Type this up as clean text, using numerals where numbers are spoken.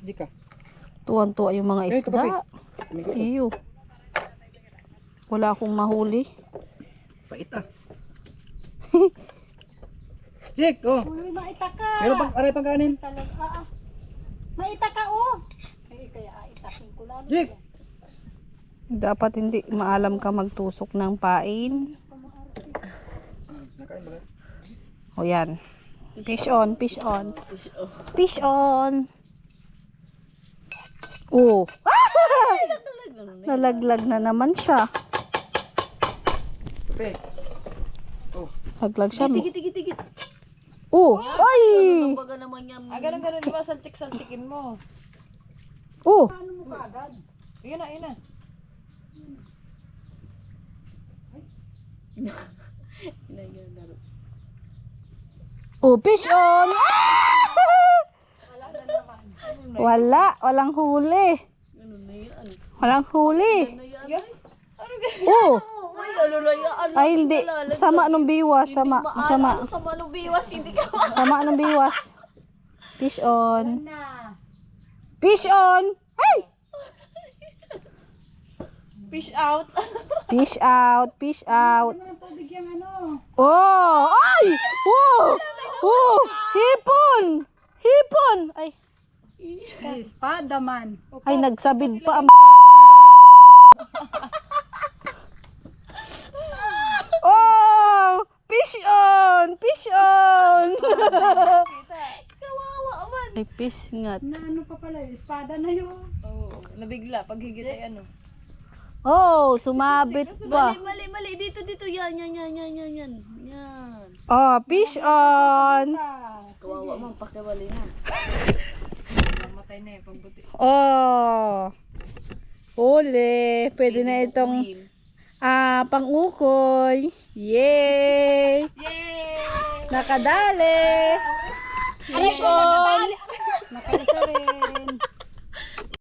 Di ka. Tuwan-tuwa yung mga Eh, ito isda. Amigo. Iyo. Wala akong mahuli. Pait ah. Jake, oh. Uy, maita ka. Meron pang aray pang kanin. Talaga. Maita ka, oh. Eh, kaya itakin ko lalo. Jake. Dapat hindi maalam ka magtusok ng pain. Nakain ba? O yan. Fish on, fish on. Fish on. Oh. Nalaglag na naman siya. Kape. Oh. Nalaglag siya. Tigit. Oh. Ay. Baga naman yan. Ganun, di ba? Saltik-saltikin mo. Oh. Ano mo pa agad? Yun na. Oh, fish on. Wala, walang huli. Ganun na yan. Walang huli. Yan. Oh. Ay, ano na yan? Ay hindi. Sama nung biwas, sama. Sama nung biwas, hindi ka Sama nung biwas. Fish on. Na. Fish on. Hey! fish out. Fish out, fish out. Ano ang tubig yung ano? Oh! Ay! Oh! Oh! Hipon! Hipon! Ay, Espada man. ay nagsabid pa ang Oh! Fish on! Fish on! Kawawa man. Ay, fish nga. Na ano pa pala, espada na yun. Oo, nabigla. Pag higit ay ano. Oh, sumabit pa. Mali. Dito. Yan. Oh, fish on! Kawawa man, pakiwali na. Mamatay na yung pagbuti. Oh! Huli! Pwede na itong pang-ukoy. Yay! Yay! Nakadali! Fish on! Nakalisa rin.